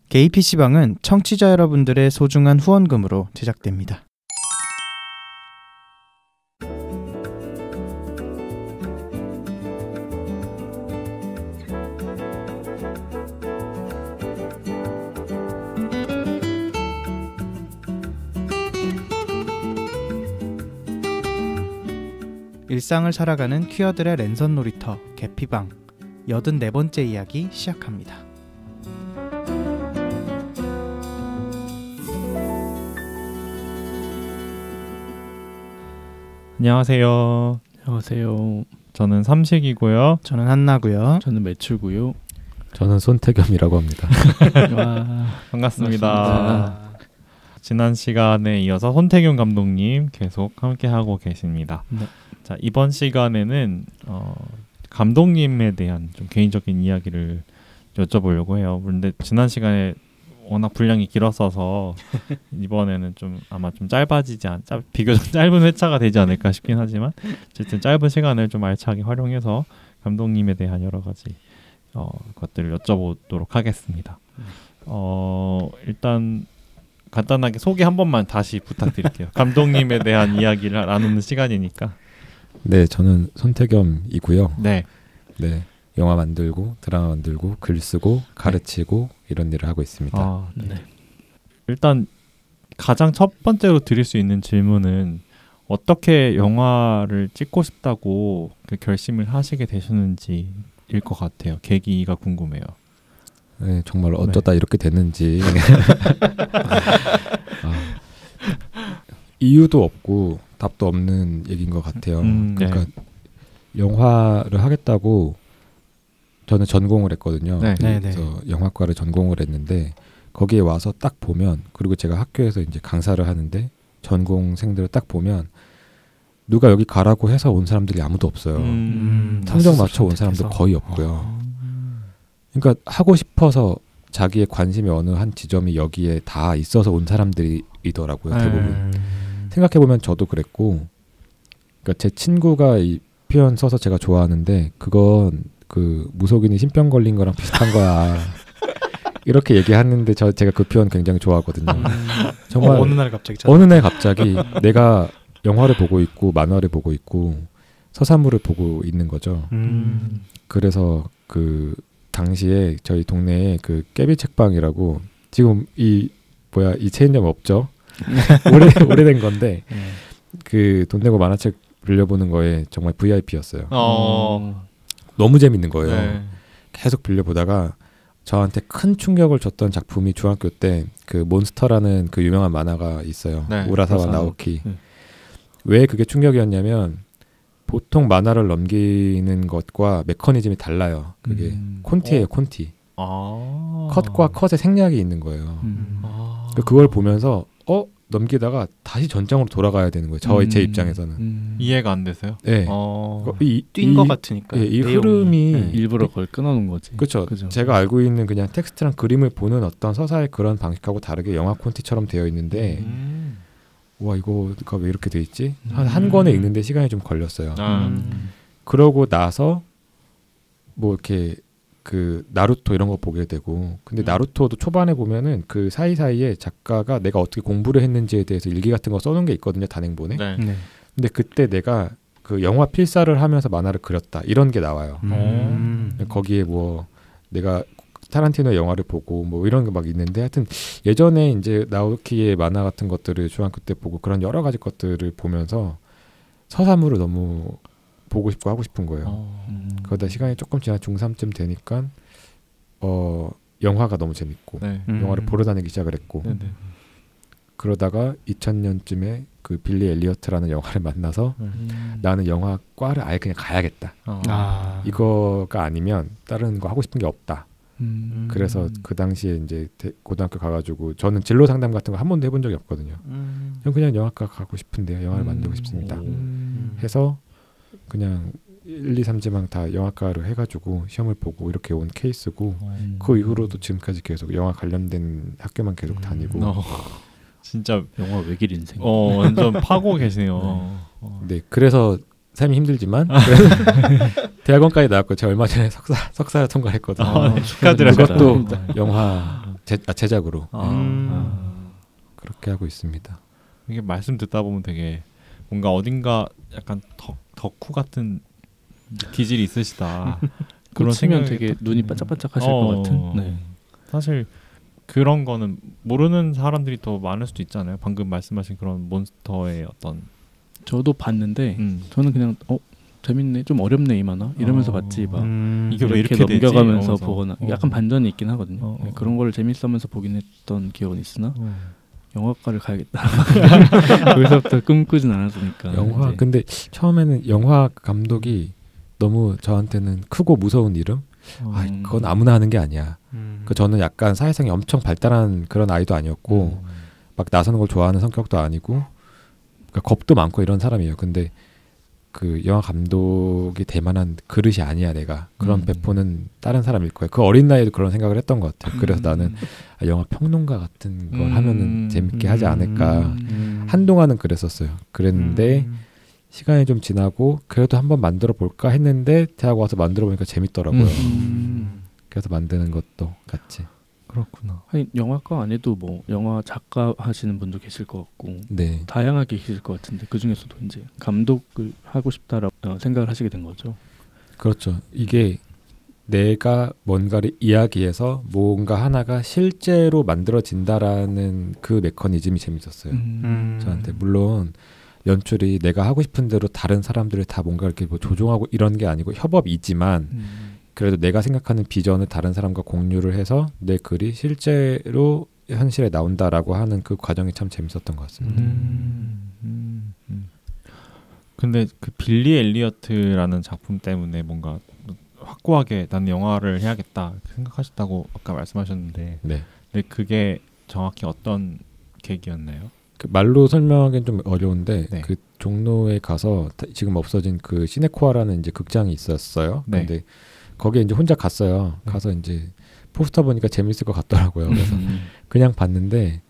게이 PC방은 청취자 여러분들의 소중한 후원금으로 제작됩니다. 일상을 살아가는 퀴어들의 랜선 놀이터 개피방 84번째 이야기 시작합니다. 안녕하세요. 안녕하세요. 저는 삼식이고요. 저는 한나고요. 저는 매출고요. 저는 손태겸이라고 합니다. 반갑습니다. 지난 시간에 이어서 손태겸 감독님 계속 함께하고 계십니다. 네. 자, 이번 시간에는 감독님에 대한 좀 개인적인 이야기를 여쭤보려고 해요. 그런데 지난 시간에 워낙 분량이 길었어서 이번에는 좀 아마 좀 비교적 짧은 회차가 되지 않을까 싶긴 하지만 어쨌든 짧은 시간을 좀 알차게 활용해서 감독님에 대한 여러 가지 것들을 여쭤보도록 하겠습니다. 일단 간단하게 소개 한 번만 다시 부탁드릴게요. 감독님에 대한 이야기를 나누는 시간이니까. 네, 저는 손태겸이고요. 네. 네, 영화 만들고 드라마 만들고 글 쓰고 가르치고 이런 일을 하고 있습니다. 네. 일단 가장 첫 번째로 드릴 수 있는 질문은 어떻게 영화를 찍고 싶다고 결심을 하시게 되셨는지일 것 같아요. 계기가 궁금해요. 네, 정말 어쩌다 이렇게 됐는지 이유도 없고 답도 없는 얘기인 것 같아요. 그러니까 영화를 하겠다고 저는 전공을 했거든요. 네. 그래서 영화과를 전공을 했는데 거기에 와서 딱 보면, 그리고 제가 학교에서 이제 강사를 하는데 전공생들을 딱 보면 누가 여기 가라고 해서 온 사람들이 아무도 없어요. 성적 맞춰 온 사람도 거의 없고요. 그러니까 하고 싶어서 자기의 관심이 어느 한 지점이 여기에 다 있어서 온 사람들이더라고요. 대부분. 생각해보면 저도 그랬고, 그러니까 제 친구가 이 표현 써서 제가 좋아하는데 그건 그 무속인이 신병 걸린 거랑 비슷한 거야. 이렇게 얘기하는데 제가 그 표현 굉장히 좋아하거든요. 정말 어느 날 갑자기 내가 영화를 보고 있고 만화를 보고 있고 서사물을 보고 있는 거죠. 그래서 그 당시에 저희 동네에 그 깨비 책방이라고, 지금 이 체인점 없죠? 오래된 건데 그 돈 내고 만화책 빌려보는 거에 정말 VIP였어요. 너무 재밌는 거예요. 네. 계속 빌려보다가 저한테 큰 충격을 줬던 작품이 중학교 때 그 몬스터라는 그 유명한 만화가 있어요. 네. 우라사와 나오키. 왜 그게 충격이었냐면 보통 만화를 넘기는 것과 메커니즘이 달라요. 그게 콘티예요, 콘티. 컷과 컷의 생략이 있는 거예요. 그걸 보면서 넘기다가 다시 전장으로 돌아가야 되는 거예요. 제 입장에서는. 이해가 안 되세요? 네. 뛴 것 같으니까. 이 흐름이 일부러 그걸 끊어놓은 거지. 그렇죠. 제가 알고 있는 그냥 텍스트랑 그림을 보는 어떤 서사의 그런 방식하고 다르게 영화 콘티처럼 되어 있는데 와, 이거가 왜 이렇게 돼 있지? 한 권에 읽는데 시간이 좀 걸렸어요. 그러고 나서 뭐 이렇게 그 나루토 이런 거 보게 되고, 근데 나루토도 초반에 보면은 그 사이사이에 작가가 내가 어떻게 공부를 했는지에 대해서 일기 같은 거 써놓은 게 있거든요, 단행본에. 네. 근데 그때 내가 그 영화 필사를 하면서 만화를 그렸다 이런 게 나와요. 거기에 뭐 내가 타란티노 영화를 보고 뭐 이런 게 막 있는데, 하여튼 예전에 이제 나오키의 만화 같은 것들을 중학교 때 보고 그런 여러 가지 것들을 보면서 서사물을 너무 보고 싶고 하고 싶은 거예요. 그러다 시간이 조금 지나 중3쯤 되니까 영화가 너무 재밌고 영화를 보러 다니기 시작을 했고, 그러다가 2000년쯤에 그 빌리 엘리어트라는 영화를 만나서 나는 영화과를 아예 그냥 가야겠다. 이거가 아니면 다른 거 하고 싶은 게 없다. 그래서 그 당시에 이제 고등학교 가가지고, 저는 진로 상담 같은 거 한 번도 해본 적이 없거든요. 저는 그냥 영화과 가고 싶은데요, 영화를 만들고 싶습니다 해서 그냥 1, 2, 3지망 다 영화과를 해가지고 시험을 보고 이렇게 온 케이스고, 그 이후로도 지금까지 계속 영화 관련된 학교만 계속 다니고. 진짜 영화 외길 인생. 완전 파고 계시네요. 네, 그래서 삶이 힘들지만 대학원까지 나왔고, 제가 얼마 전에 석사 통과했거든요. 축하드려요. 그것도 영화 제작으로 아. 그렇게 하고 있습니다. 이게 말씀 듣다 보면 되게 뭔가 어딘가 약간 덕후 같은 기질이 있으시다. 그런 치면 생각이 되게 딱 눈이 드네요. 반짝반짝하실 것 같은. 네. 사실 그런 거는 모르는 사람들이 더 많을 수도 있잖아요. 방금 말씀하신 그런 몬스터의 어떤 저도 봤는데 저는 그냥 재밌네, 좀 어렵네 이 만화 이러면서 봤지 막 이게 왜 이렇게 되지? 넘겨가면서 이러면서. 보거나 약간 반전이 있긴 하거든요. 네, 그런 걸 재밌으면서 보긴 했던 기억은 있으나 영화과를 가야겠다. 거기서부터 꿈꾸진 않았으니까. 영화 이제. 근데 처음에는 영화 감독이 너무 저한테는 크고 무서운 이름. 그건 아무나 하는 게 아니야. 그 저는 약간 사회성이 엄청 발달한 그런 아이도 아니었고 막 나서는 걸 좋아하는 성격도 아니고 그러니까 겁도 많고 이런 사람이에요. 근데 그 영화 감독이 될 만한 그릇이 아니야. 내가 그런 배포는 다른 사람일 거야. 그 어린 나이에도 그런 생각을 했던 것 같아요. 그래서 나는 영화 평론가 같은 걸 하면은 재밌게 하지 않을까. 한동안은 그랬었어요. 그랬는데 시간이 좀 지나고 그래도 한번 만들어 볼까 했는데 대학 와서 만들어 보니까 재밌더라고요. 그래서 만드는 것도 같이. 그렇구나. 아니, 영화과 안에도 뭐 영화 작가 하시는 분도 계실 것 같고 네. 다양하게 계실 것 같은데 그 중에서도 이제 감독을 하고 싶다라고 생각을 하시게 된 거죠. 그렇죠. 이게 내가 뭔가를 이야기해서 뭔가 하나가 실제로 만들어진다라는 그 메커니즘이 재밌었어요. 저한테. 물론 연출이 내가 하고 싶은 대로 다른 사람들을 다 뭔가 이렇게 뭐 조종하고 이런 게 아니고 협업이지만 그래도 내가 생각하는 비전을 다른 사람과 공유를 해서 내 글이 실제로 현실에 나온다라고 하는 그 과정이 참 재밌었던 것 같습니다. 근데 그 빌리 엘리어트라는 작품 때문에 뭔가 확고하게 난 영화를 해야겠다 생각하셨다고 아까 말씀하셨는데 네. 근데 그게 정확히 어떤 계기였나요? 그 말로 설명하기는 좀 어려운데 네. 그 종로에 가서 지금 없어진 그 시네코아라는 이제 극장이 있었어요. 네. 근데 거기에 이제 혼자 갔어요. 가서 이제 포스터 보니까 재밌을 것 같더라고요. 그래서 그냥 봤는데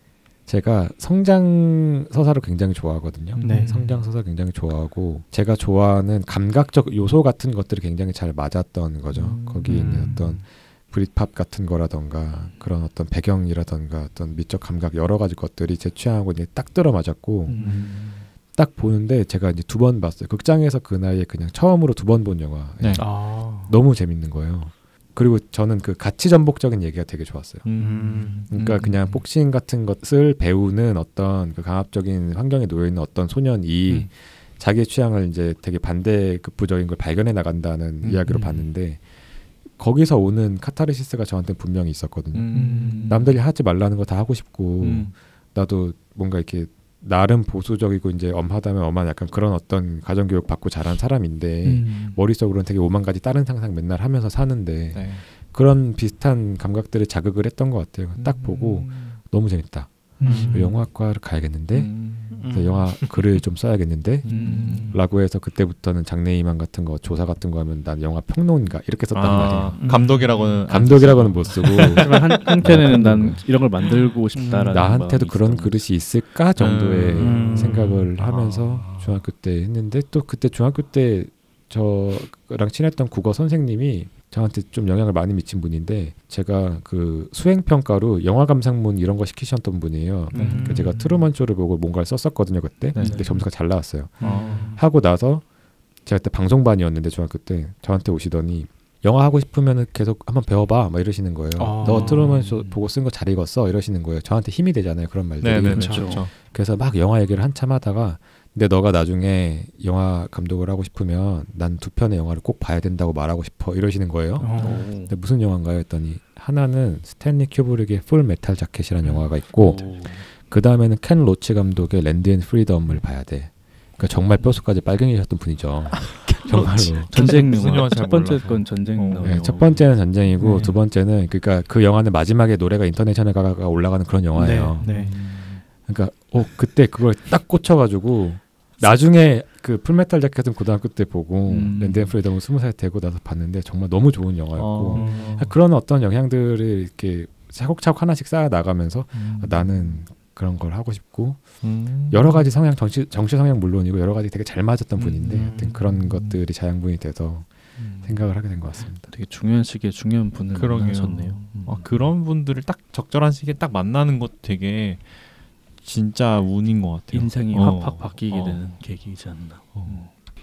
제가 성장 서사를 굉장히 좋아하거든요. 네. 성장 서사 굉장히 좋아하고 제가 좋아하는 감각적 요소 같은 것들이 굉장히 잘 맞았던 거죠. 거기에 있는 어떤 브릿팝 같은 거라던가 그런 어떤 배경이라던가 어떤 미적 감각 여러 가지 것들이 제 취향하고 이제 딱 들어맞았고 딱 보는데 제가 이제 2번 봤어요. 극장에서 그 나이에 그냥 처음으로 2번 본 영화. 네. 너무 재밌는 거예요. 그리고 저는 그 가치 전복적인 얘기가 되게 좋았어요. 그러니까 그냥 복싱 같은 것을 배우는 어떤 그 강압적인 환경에 놓여 있는 어떤 소년이 자기의 취향을 이제 되게 반대급부적인 걸 발견해 나간다는 이야기로 봤는데 거기서 오는 카타르시스가 저한테 분명히 있었거든요. 남들이 하지 말라는 거 다 하고 싶고 나도 뭔가 이렇게 나름 보수적이고 이제 엄하다면 엄한 약간 그런 어떤 가정교육 받고 자란 사람인데 머릿속으로는 되게 오만 가지 다른 상상 맨날 하면서 사는데 네. 그런 비슷한 감각들을 자극을 했던 것 같아요. 딱 보고 너무 재밌다. 영화과를 가야겠는데 그래서 영화 글을 좀 써야겠는데 라고 해서 그때부터는 장래희망 같은 거 조사 같은 거 하면 난 영화 평론가 이렇게 썼단 말이에요. 감독이라고는 못 쓰고 하지만 한편에는 난 이런 걸 만들고 싶다라는 나한테도 그런 있었던 그릇이 있을까 정도의 생각을 하면서 중학교 때 했는데 또 그때 중학교 때 저랑 친했던 국어 선생님이 저한테 좀 영향을 많이 미친 분인데 제가 그 수행평가로 영화 감상문 이런 거 시키셨던 분이에요. 그러니까 제가 트루먼 쇼를 보고 뭔가를 썼었거든요 그때. 근데 점수가 잘 나왔어요. 하고 나서 제가 그때 방송반이었는데 중학교 때 저한테 오시더니 영화 하고 싶으면 계속 한번 배워봐 막 이러시는 거예요. 너 트루먼 쇼 보고 쓴 거 잘 읽었어 이러시는 거예요. 저한테 힘이 되잖아요 그런 말들이. 네네, 그렇죠. 그래서 막 영화 얘기를 한참 하다가 근데 너가 나중에 영화 감독을 하고 싶으면 난 2편의 영화를 꼭 봐야 된다고 말하고 싶어 이러시는 거예요. 근데 무슨 영화인가요 했더니 하나는 스탠리 큐브릭의 풀 메탈 자켓이라는 영화가 있고 그 다음에는 켄 로치 감독의 랜드 앤 프리덤을 봐야 돼. 그러니까 정말 뼛속까지 빨갱이셨던 분이죠. 정말로. 전쟁 무슨 영화. 영화 잘 첫 번째 몰라서. 건 전쟁 나오는 네, 첫 번째는 전쟁이고 네. 두 번째는 그러니까 그 영화는 마지막에 노래가 인터내셔널 가가 올라가는 그런 영화예요. 네. 그러니까 그때 그걸 딱 꽂혀가지고 나중에 그 풀메탈 자켓은 고등학교 때 보고 랜드 앤 프리덤은 20살 되고 나서 봤는데 정말 너무 좋은 영화였고 그런 어떤 영향들을 이렇게 차곡차곡 하나씩 쌓아 나가면서 나는 그런 걸 하고 싶고 여러 가지 성향 정치 성향 물론이고 여러 가지 되게 잘 맞았던 분인데 하여튼 그런 것들이 자양분이 돼서 생각을 하게 된 것 같습니다. 되게 중요한 시기에 중요한 분을 만나셨네요. 그런 분들을 딱 적절한 시기에 딱 만나는 것도 되게 진짜 운인 것 같아요. 인생이 확 바뀌게 되는 계기이지 않나.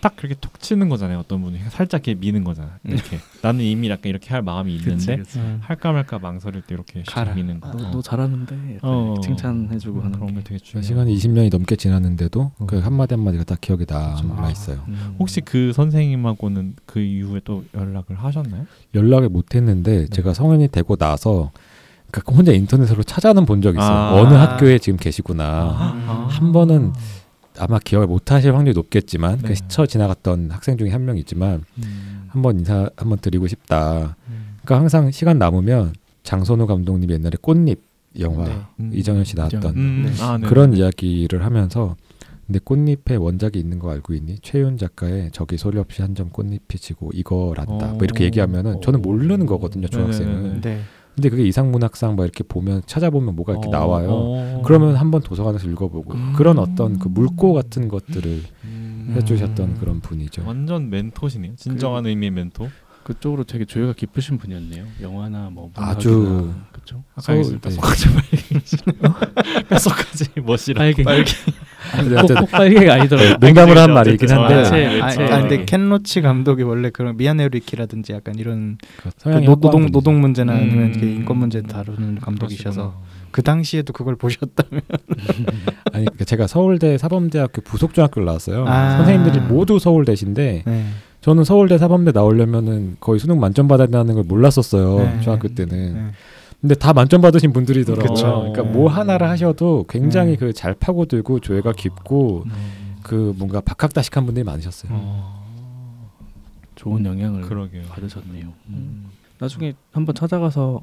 딱 그렇게 톡 치는 거잖아요. 어떤 분이 살짝 이렇게 미는 거잖아. 이렇게 나는 이미 약간 이렇게 할 마음이 있는데 그치. 할까 말까 망설일 때 이렇게 미는 거. 너 잘하는데 칭찬해주고 하는 그런 게 되게 중요해요. 시간이 20년이 넘게 지났는데도 그 한마디 한마디가 다 기억에 남아 있어요. 혹시 그 선생님하고는 그 이후에 또 연락을 하셨나요? 연락을 못했는데 제가 성인이 되고 나서 혼자 인터넷으로 찾아는 본 적이 있어요. 어느 학교에 지금 계시구나. 한 번은 아마 기억을 못하실 확률이 높겠지만 그 스쳐 지나갔던 학생 중에 한 명 있지만 한번 인사 한번 드리고 싶다. 그러니까 항상 시간 남으면 장선우 감독님이 옛날에 꽃잎 영화 이정현 씨 나왔던 그런 이야기를 하면서 근데 꽃잎에 원작이 있는 거 알고 있니? 최윤 작가의 저기 소리 없이 한 점 꽃잎이 지고 이거란다. 뭐 이렇게 얘기하면은 저는 모르는 거거든요, 중학생은. 근데 그게 이상문학상 막 이렇게 보면 찾아보면 뭐가 이렇게 나와요. 그러면 한번 도서관에서 읽어보고 그런 어떤 그 물고 같은 것들을 해주셨던 그런 분이죠. 완전 멘토시네요. 진정한 의미의 멘토. 그쪽으로 되게 조예가 깊으신 분이었네요. 영화나 뭐 아주 그렇죠. 뺏어가지 뺏어가지 멋이라 빨개. 꼭 빨개가 아니더라고요. 농담을 한 말이긴 한데. 근데 켄 로치 감독이 원래 그런 미야네 유리키라든지 약간 이런 노동 문제나 아니면 인권 문제 다루는 감독이셔서 그 당시에도 그걸 보셨다면 아니 제가 서울대 사범대학교 부속중학교를 나왔어요. 선생님들이 모두 서울대신데 저는 서울대 사범대 나오려면은 거의 수능 만점 받아야 되는 걸 몰랐었어요. 중학교 때는. 근데 다 만점 받으신 분들이더라고요. 그러니까 뭐 하나를 하셔도 굉장히 그 잘 파고들고 조예가 깊고 그 뭔가 박학다식한 분들이 많으셨어요. 좋은 영향을 받으셨네요. 나중에 한번 찾아가서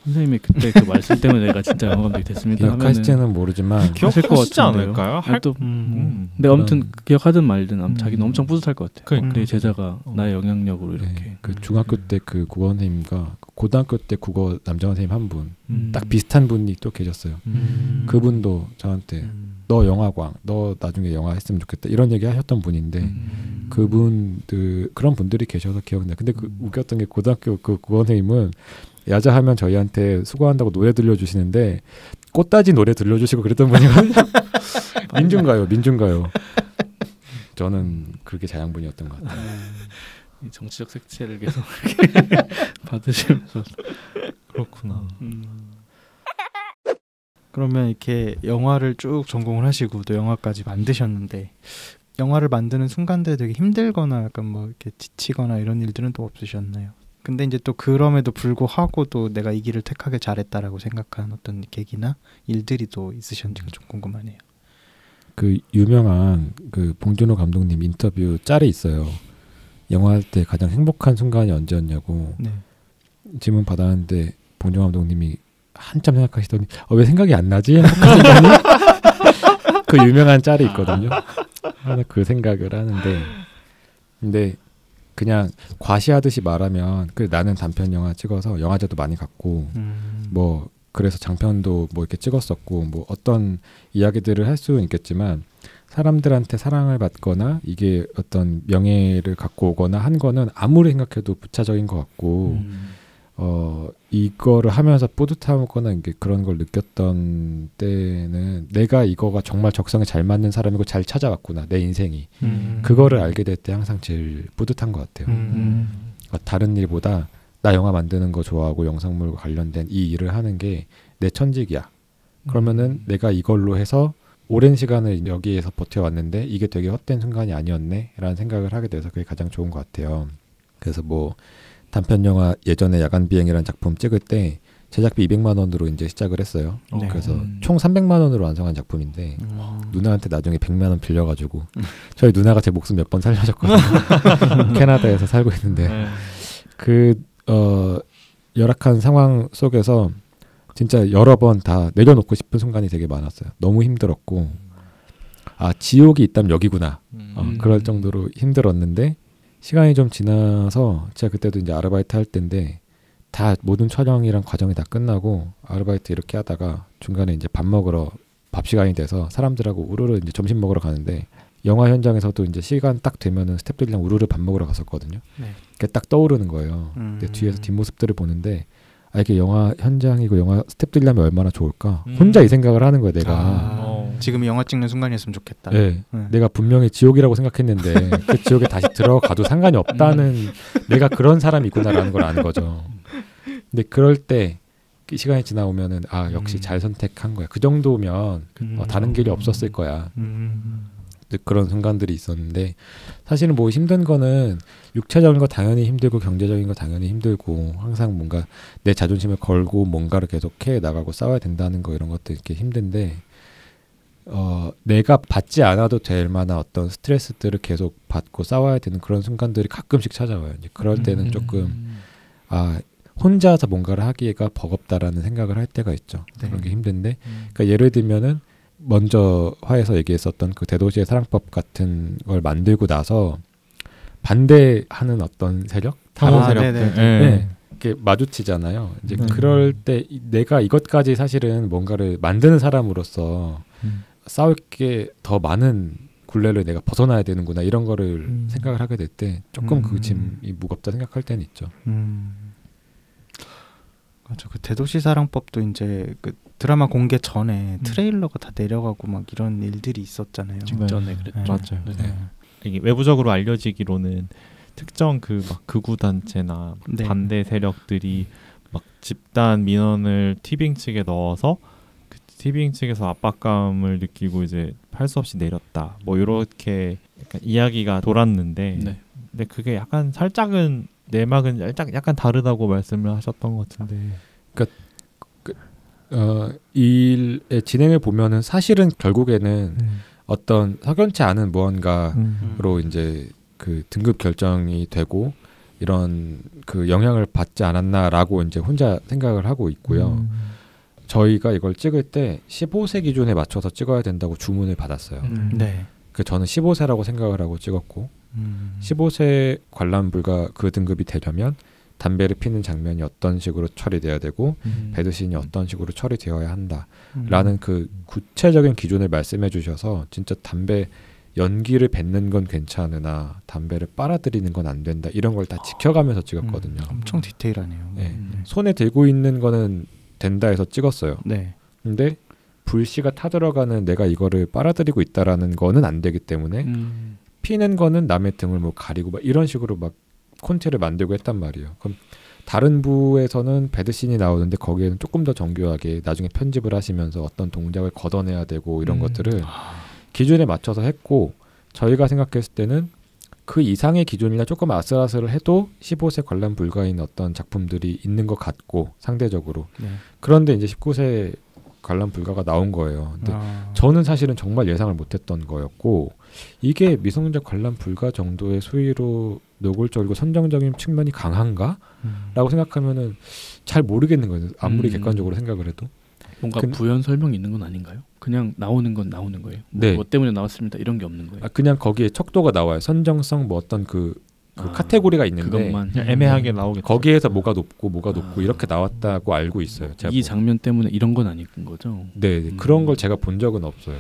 선생님이 그때 그 말씀 때문에 내가 진짜 영화 감독이 됐습니다. 기억하실지는 모르지만 기억하시지 않을까요? 근데 아무튼 기억하든 말든 자기는 엄청 뿌듯할 것 같아요. 내 제자가 나의 영향력으로 이렇게. 그 중학교 때 그 국어 선생님과 고등학교 때 국어 남자 선생님 한 분 딱 비슷한 분이 또 계셨어요. 그분도 저한테 너 영화광, 너 나중에 영화 했으면 좋겠다 이런 얘기 하셨던 분인데 그분들 그런 분들이 계셔서 기억나. 근데 그 웃겼던 게 고등학교 그 국어 선생님은 야자하면 저희한테 수고한다고 노래 들려주시는데 꽃다지 노래 들려주시고 그랬던 분이거든요. 민중가요. 저는 그렇게 자양분이었던 것 같아요. 이 정치적 색채를 계속 받으시면서 그렇구나. 그러면 이렇게 영화를 쭉 전공을 하시고 또 영화까지 만드셨는데 영화를 만드는 순간들에 되게 힘들거나 약간 뭐 이렇게 지치거나 이런 일들은 또 없으셨나요? 근데 이제 또 그럼에도 불구하고 또 내가 이 길을 택하길 잘했다라고 생각한 어떤 계기나 일들이 또 있으셨는지가 좀 궁금하네요. 그 유명한 그 봉준호 감독님 인터뷰 짤이 있어요. 영화할 때 가장 행복한 순간이 언제였냐고 질문 받았는데 봉준호 감독님이 한참 생각하시더니 왜 생각이 안 나지? 행복한 순간이? 그 유명한 짤이 있거든요. 그 생각을 하는데 근데 그냥 과시하듯이 말하면 그 나는 단편 영화 찍어서 영화제도 많이 갔고 뭐 그래서 장편도 뭐 이렇게 찍었었고 뭐 어떤 이야기들을 할 수는 있겠지만 사람들한테 사랑을 받거나 이게 어떤 명예를 갖고 오거나 한 거는 아무리 생각해도 부차적인 것 같고 이거를 하면서 뿌듯하거나 이게 그런 걸 느꼈던 때는 내가 이거가 정말 적성에 잘 맞는 사람이고 잘 찾아왔구나 내 인생이 그거를 알게 될 때 항상 제일 뿌듯한 것 같아요. 그러니까 다른 일보다 나 영화 만드는 거 좋아하고 영상물과 관련된 이 일을 하는 게 내 천직이야. 그러면은 내가 이걸로 해서 오랜 시간을 여기에서 버텨왔는데 이게 되게 헛된 순간이 아니었네 라는 생각을 하게 돼서 그게 가장 좋은 것 같아요. 그래서 뭐 단편 영화 예전에 야간 비행이라는 작품 찍을 때 제작비 200만 원으로 이제 시작을 했어요. 그래서 총 300만 원으로 완성한 작품인데 누나한테 나중에 100만 원 빌려가지고 저희 누나가 제 목숨 몇 번 살려줬거든요. 캐나다에서 살고 있는데 그 열악한 상황 속에서 진짜 여러 번 다 내려놓고 싶은 순간이 되게 많았어요. 너무 힘들었고 지옥이 있다면 여기구나. 그럴 정도로 힘들었는데 시간이 좀 지나서 제가 그때도 이제 아르바이트 할 때인데 다 모든 촬영이랑 과정이 다 끝나고 아르바이트 이렇게 하다가 중간에 이제 밥 시간이 돼서 사람들하고 우르르 이제 점심 먹으러 가는데 영화 현장에서도 이제 시간 딱 되면은 스태프들이랑 우르르 밥 먹으러 갔었거든요. 네. 그게 딱 떠오르는 거예요. 근데 뒤에서 뒷모습들을 보는데 이게 영화 현장이고 영화 스태프들이라면 얼마나 좋을까. 혼자 이 생각을 하는 거야 내가. 지금 영화 찍는 순간이었으면 좋겠다. 네. 내가 분명히 지옥이라고 생각했는데 그 지옥에 다시 들어가도 상관이 없다는 내가 그런 사람이구나라는 걸 아는 거죠. 근데 그럴 때 그 시간이 지나오면은 역시 잘 선택한 거야. 그 정도면 다른 길이 없었을 거야. 그런 순간들이 있었는데 사실은 뭐 힘든 거는 육체적인 거 당연히 힘들고 경제적인 거 당연히 힘들고 항상 뭔가 내 자존심을 걸고 뭔가를 계속 해 나가고 싸워야 된다는 거 이런 것도 이렇게 힘든데 내가 받지 않아도 될 만한 어떤 스트레스들을 계속 받고 싸워야 되는 그런 순간들이 가끔씩 찾아와요. 이제 그럴 때는 조금 혼자서 뭔가를 하기가 버겁다라는 생각을 할 때가 있죠. 네. 그런 게 힘든데 그러니까 예를 들면은 먼저 화에서 얘기했었던 그 대도시의 사랑법 같은 걸 만들고 나서 반대하는 어떤 세력, 다른 세력들, 네. 이렇게 마주치잖아요. 이제 그럴 때 내가 이것까지 사실은 뭔가를 만드는 사람으로서 싸울 게 더 많은 굴레를 내가 벗어나야 되는구나 이런 거를 생각을 하게 될 때 조금 그 짐이 무겁다 생각할 때는 있죠. 맞아. 그 대도시 사랑법도 이제 그 드라마 공개 전에 트레일러가 다 내려가고 막 이런 일들이 있었잖아요. 직전에 그랬죠. 맞아요. 네. 이게 외부적으로 알려지기로는 특정 그 막 극우 단체나 반대 세력들이 막 집단 민원을 티빙 측에 넣어서 그 티빙 측에서 압박감을 느끼고 이제 할 수 없이 내렸다. 뭐 이렇게 약간 이야기가 돌았는데, 근데 그게 약간 살짝은 내막은 약간 다르다고 말씀을 하셨던 것 같은데. 그러니까 일의 진행을 보면은 사실은 결국에는 어떤 석연치 않은 무언가로 이제 그 등급 결정이 되고 이런 그 영향을 받지 않았나라고 이제 혼자 생각을 하고 있고요. 저희가 이걸 찍을 때 15세 기준에 맞춰서 찍어야 된다고 주문을 받았어요. 네. 그 저는 15세라고 생각을 하고 찍었고 15세 관람 불가 그 등급이 되려면 담배를 피는 장면이 어떤 식으로 처리돼야 되고 배드신이 어떤 식으로 처리되어야 한다라는 그 구체적인 기준을 말씀해 주셔서 진짜 담배 연기를 뱉는 건 괜찮으나 담배를 빨아들이는 건 안 된다 이런 걸 다 지켜가면서 찍었거든요. 엄청 디테일하네요. 네. 손에 들고 있는 거는 된다 해서 찍었어요. 네. 근데 불씨가 타들어가는 내가 이거를 빨아들이고 있다라는 거는 안 되기 때문에 피는 거는 남의 등을 뭐 가리고 막 이런 식으로 막 콘티를 만들고 했단 말이에요. 그럼 다른 부에서는 배드신이 나오는데 거기에는 조금 더 정교하게 나중에 편집을 하시면서 어떤 동작을 걷어내야 되고 이런 것들을 기준에 맞춰서 했고 저희가 생각했을 때는 그 이상의 기준이나 조금 아슬아슬을 해도 15세 관람 불가인 어떤 작품들이 있는 것 같고 상대적으로 그런데 이제 19세 관람 불가가 나온 거예요. 근데 저는 사실은 정말 예상을 못했던 거였고 이게 미성년자 관람 불가 정도의 수위로 노골적이고 선정적인 측면이 강한가? 라고 생각하면은 잘 모르겠는 거예요. 아무리 객관적으로 생각을 해도. 뭔가 부연 설명이 있는 건 아닌가요? 그냥 나오는 건 나오는 거예요? 뭐 때문에 나왔습니다 이런 게 없는 거예요? 그냥 거기에 척도가 나와요. 선정성 뭐 어떤 그 카테고리가 있는데 그것만 애매하게 나오겠죠. 거기에서 뭐가 높고 뭐가 높고 이렇게 나왔다고 알고 있어요. 이 장면 때문에 이런 건 아닌 거죠? 네, 그런 걸 제가 본 적은 없어요.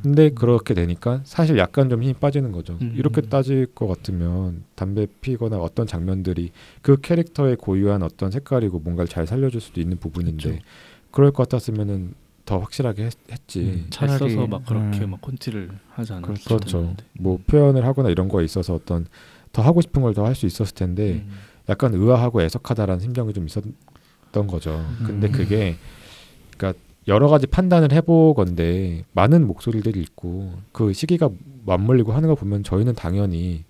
근데 그렇게 되니까 사실 약간 좀 힘이 빠지는 거죠. 이렇게 따질 것 같으면 담배 피거나 어떤 장면들이 그 캐릭터의 고유한 어떤 색깔이고 뭔가를 잘 살려줄 수도 있는 부분인데 그렇죠. 그럴 것 같았으면은 더 확실하게 했지. 차라리 써서 막 그렇게 막 콘티를 하지 않았을 그렇죠. 뭐 표현을 하거나 이런 거에 있어서 어떤 더 하고 싶은 걸 더 할 수 있었을 텐데 약간 의아하고 애석하다라는 심정이 좀 있었던 거죠. 근데 그게 그러니까 여러 가지 판단을 해보건데 많은 목소리들이 있고 그 시기가 맞물리고 하는 거 보면 저희는 당연히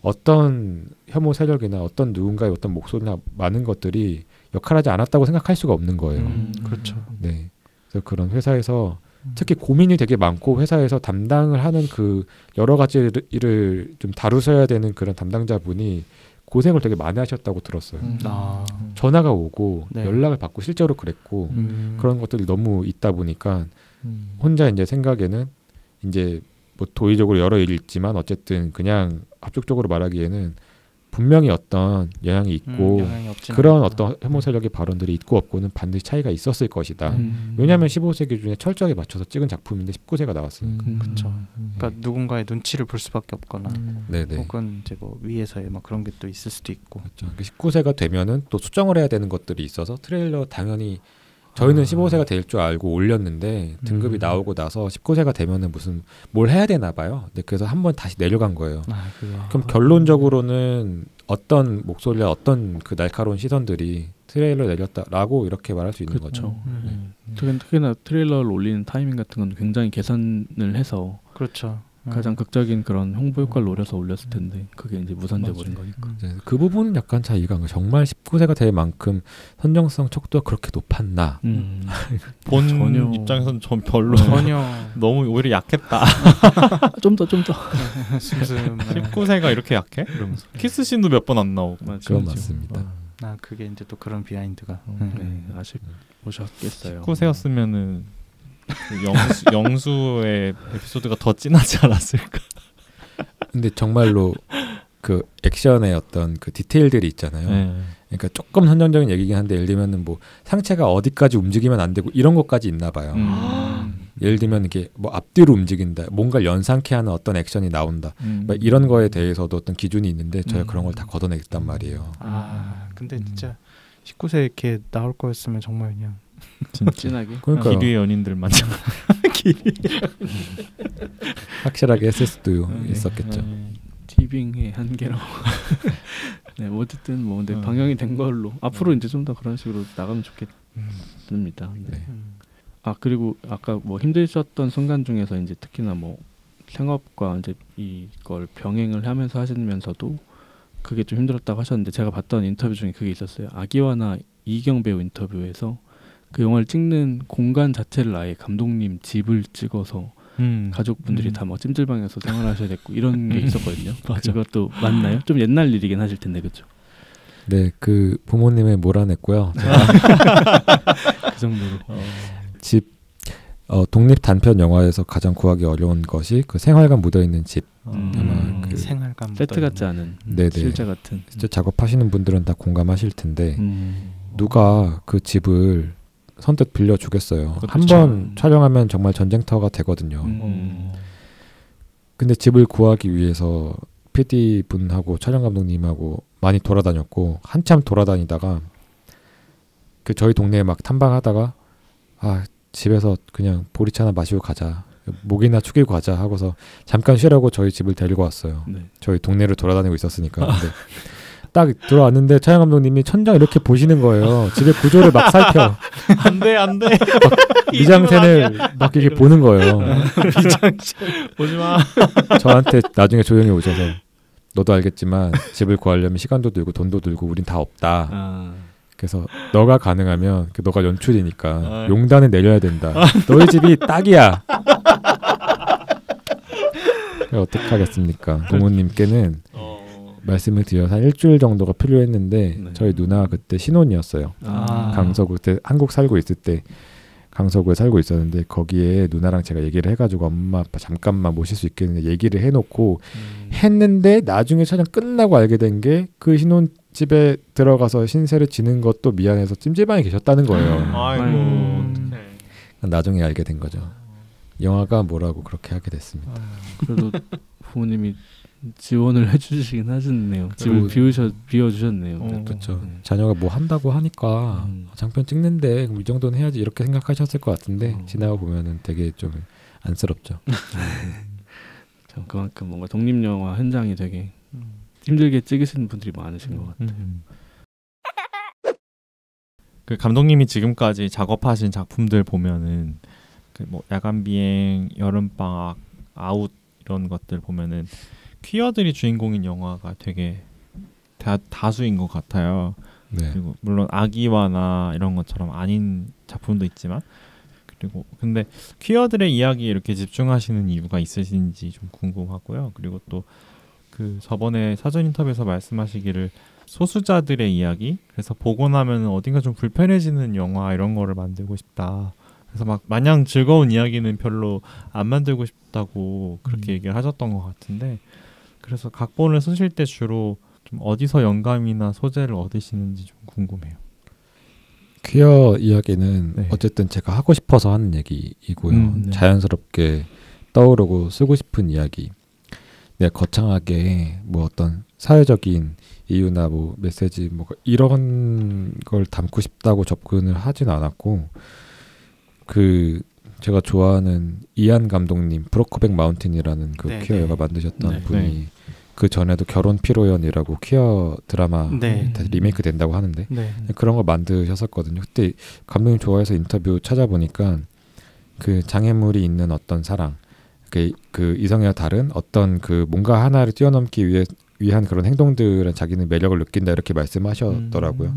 어떤 혐오 세력이나 어떤 누군가의 어떤 목소리나 많은 것들이 역할하지 않았다고 생각할 수가 없는 거예요. 그렇죠. 네. 그래서 그런 회사에서 특히 고민이 되게 많고 회사에서 담당을 하는 그 여러 가지 일을 좀 다루셔야 되는 그런 담당자분이 고생을 되게 많이 하셨다고 들었어요. 전화가 오고 연락을 받고 실제로 그랬고 그런 것들이 너무 있다 보니까 혼자 이제 생각에는 이제 뭐 도의적으로 여러 일이 있지만 어쨌든 그냥 합격적으로 말하기에는 분명히 어떤 영향이 있고 그런 않다. 어떤 혐오 세력의 발언들이 있고 없고는 반드시 차이가 있었을 것이다. 왜냐하면 15세 기준에 철저하게 맞춰서 찍은 작품인데 19세가 나왔으니까. 그렇죠. 그러니까 누군가의 눈치를 볼 수밖에 없거나 네네. 혹은 이제 뭐 위에서의 막 그런 게 또 있을 수도 있고. 그렇죠. 19세가 되면은 또 수정을 해야 되는 것들이 있어서 트레일러 당연히 저희는 15세가 될 줄 알고 올렸는데 등급이 나오고 나서 19세가 되면은 무슨 뭘 해야 되나 봐요. 근데 그래서 한번 다시 내려간 거예요. 그럼 결론적으로는 어떤 목소리와 어떤 그 날카로운 시선들이 트레일러 내렸다라고 이렇게 말할 수 있는 거죠. 특히나 트레일러를 올리는 타이밍 같은 건 굉장히 계산을 해서 그렇죠. 가장 극적인 그런 홍보 효과를 노려서 올렸을 텐데 그게 이제 무산돼 버린 거니까. 그 부분은 약간 잘 이해가 안 가요. 정말 19세가 될 만큼 선정성 척도가 그렇게 높았나? 본 전혀. 입장에서는 전 별로 전혀 너무 오히려 약했다. 좀 더. 19세가 이렇게 약해? 이러면서 키스씬도 몇 번 안 나오고. 그건 맞습니다. 그게 이제 또 그런 비하인드가. 네, 아쉽 보셨겠어요. 19세였으면은 영수의 에피소드가 더 진하지 않았을까? 근데 정말로 그 액션의 어떤 그 디테일들이 있잖아요. 그러니까 조금 선정적인 얘기긴 한데 예를 들면은 뭐 상체가 어디까지 움직이면 안 되고 이런 것까지 있나 봐요. 예를 들면 이게 뭐 앞뒤로 움직인다, 뭔가 연상케 하는 어떤 액션이 나온다, 막 이런 거에 대해서도 어떤 기준이 있는데 저희가 그런 걸 다 걷어냈단 말이에요. 근데 진짜 19세 이렇게 나올 거였으면 정말 그냥 진하게. 그러니까 기류의 연인들만 확실하게 했을 수도 있었겠죠. 티빙의 한계라고. 네, 어쨌든 뭐 근데 방영이 된 걸로 앞으로 이제 좀 더 그런 식으로 나가면 좋겠습니다. 네. 그리고 아까 뭐 힘드셨던 순간 중에서 이제 특히나 뭐 생업과 이제 이걸 병행을 하면서 하시면서도 그게 좀 힘들었다고 하셨는데 제가 봤던 인터뷰 중에 그게 있었어요. 아기와나 이경 배우 인터뷰에서 그 영화를 찍는 공간 자체를 아예 감독님 집을 찍어서 가족분들이 다 막 찜질방에서 생활하셔야 됐고 이런 게 있었거든요. 그것도 맞나요? 좀 옛날 일이긴 하실 텐데 그렇죠? 네, 그 부모님을 몰아냈고요. 그 정도로. 집 독립 단편 영화에서 가장 구하기 어려운 것이 그 생활감 묻어 있는 집. 아마 그 생활감 세트 같지 않은 네네. 실제 같은. 진짜 작업하시는 분들은 다 공감하실 텐데 누가 그 집을 선뜻 빌려주겠어요. 한 번 촬영하면 정말 전쟁터가 되거든요. 근데 집을 구하기 위해서 PD 분하고 촬영 감독님하고 많이 돌아다녔고 한참 돌아다니다가 그 저희 동네에 막 탐방하다가 집에서 그냥 보리차나 마시고 가자, 목이나 축이고 가자 하고서 잠깐 쉬라고 저희 집을 데리고 왔어요. 네. 저희 동네를 돌아다니고 있었으니까. 근데 딱 들어왔는데 촬영 감독님이 천장 이렇게 보시는 거예요. 집의 구조를 막 살펴. 안돼. 미장센을 막 이렇게 보는 거예요. 미장센 보지 마. 저한테 나중에 조용히 오셔서 너도 알겠지만 집을 구하려면 시간도 들고 돈도 들고 우린 다 없다. 그래서 너가 가능하면 너가 연출이니까 용단을 내려야 된다. 너희 집이 딱이야. 어떻게 하겠습니까? 동우님께는 말씀을 드려서 한 일주일 정도가 필요했는데 저희 누나가 그때 신혼이었어요. 강서구 그때 한국 살고 있을 때 강서구에 살고 있었는데 거기에 누나랑 제가 얘기를 해가지고 엄마 아빠 잠깐만 모실 수 있겠는데 얘기를 해놓고 했는데 나중에 촬영 끝나고 알게 된 게 그 신혼집에 들어가서 신세를 지는 것도 미안해서 찜질방에 계셨다는 거예요. 아이고 나중에 알게 된 거죠. 영화가 뭐라고 그렇게 하게 됐습니다. 그래도 부모님이 지원을 해주시긴 하셨네요. 집을 비워주셨네요. 그렇죠. 자녀가 뭐 한다고 하니까 장편 찍는데 그럼 이 정도는 해야지 이렇게 생각하셨을 것 같은데 지나고 보면은 되게 좀 안쓰럽죠. 그만큼 뭔가 독립영화 현장이 되게 힘들게 찍으시는 분들이 많으신 것 같아요. 그 감독님이 지금까지 작업하신 작품들 보면은 그 뭐 야간비행, 여름방학, 아웃 이런 것들 보면은 퀴어들이 주인공인 영화가 되게 다수인 것 같아요. 네. 그리고 물론 아기와나 이런 것처럼 아닌 작품도 있지만 그리고 근데 퀴어들의 이야기에 이렇게 집중하시는 이유가 있으신지 좀 궁금하고요. 그리고 또 그 저번에 사전 인터뷰에서 말씀하시기를 소수자들의 이야기, 그래서 보고 나면 어딘가 좀 불편해지는 영화 이런 거를 만들고 싶다. 그래서 막 마냥 즐거운 이야기는 별로 안 만들고 싶다고 그렇게 얘기를 하셨던 것 같은데, 그래서 각본을 쓰실 때 주로 좀 어디서 영감이나 소재를 얻으시는지 좀 궁금해요. 퀴어 이야기는 네. 어쨌든 제가 하고 싶어서 하는 얘기이고요. 네. 자연스럽게 떠오르고 쓰고 싶은 이야기. 내가 거창하게 뭐 어떤 사회적인 이유나 뭐 메시지 뭐 이런 걸 담고 싶다고 접근을 하진 않았고, 그 제가 좋아하는 이안 감독님 브로커백 마운틴이라는 그 네, 퀴어 네. 영화 만드셨던 네. 분이 네. 그 전에도 결혼 피로연이라고 퀴어 드라마 네. 다시 리메이크 된다고 하는데 네. 그런 거 만드셨었거든요. 그때 감독님 좋아해서 인터뷰 찾아보니까 그 장애물이 있는 어떤 사랑, 그 이성애와 다른 어떤 그 뭔가 하나를 뛰어넘기 위한 그런 행동들은 자기는 매력을 느낀다 이렇게 말씀하셨더라고요.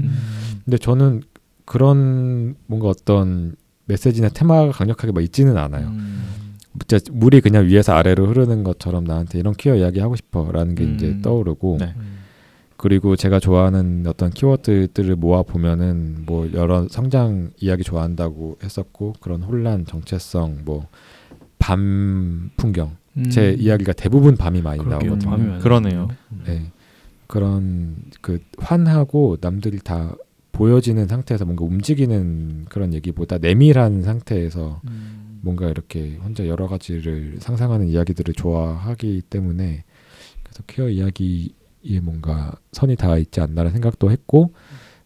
근데 저는 그런 뭔가 어떤 메시지나 테마가 강력하게 막 있지는 않아요. 진짜 물이 그냥 위에서 아래로 흐르는 것처럼 나한테 이런 퀴어 이야기 하고 싶어라는 게 이제 떠오르고, 네. 그리고 제가 좋아하는 어떤 키워드들을 모아 보면은 뭐 여러 성장 이야기 좋아한다고 했었고, 그런 혼란, 정체성, 뭐 밤 풍경, 제 이야기가 대부분 밤이 많이 그러게요. 나오거든요. 밤이 많이 그러네요. 나오네요. 네. 그런 그 환하고 남들이 다 보여지는 상태에서 뭔가 움직이는 그런 얘기보다 내밀한 상태에서 뭔가 이렇게 혼자 여러 가지를 상상하는 이야기들을 좋아하기 때문에, 그래서 퀴어 이야기에 뭔가 선이 닿아 있지 않나라는 생각도 했고,